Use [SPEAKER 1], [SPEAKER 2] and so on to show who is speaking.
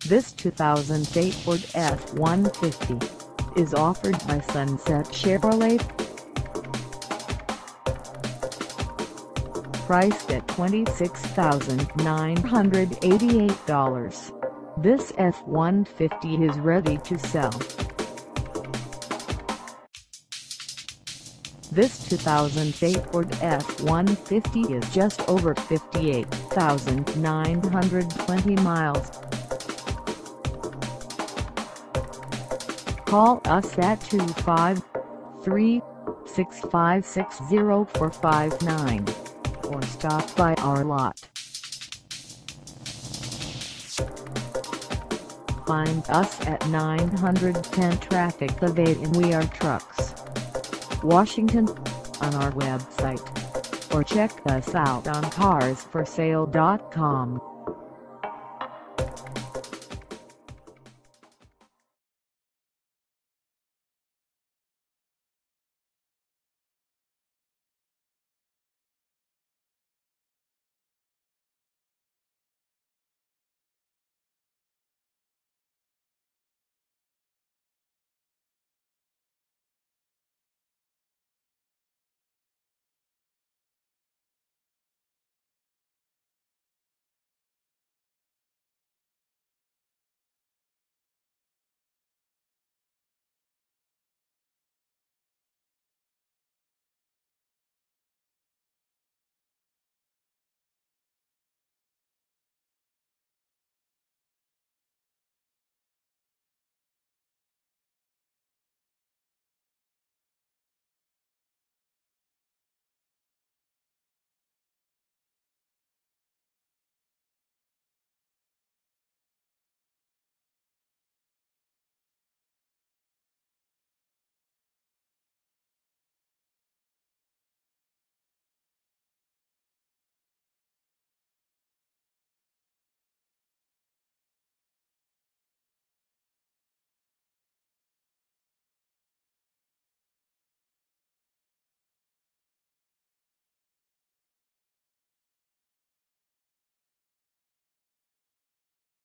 [SPEAKER 1] This 2008 Ford F150 is offered by Sunset Chevrolet. Priced at $26,988, this F-150 is ready to sell. This 2008 Ford F-150 is just over 58,920 miles. Call us at 253-656-0459 or stop by our lot. Find us at 910 Traffic Ave in We Are Trucks, Washington, on our website, or check us out on carsforsale.com.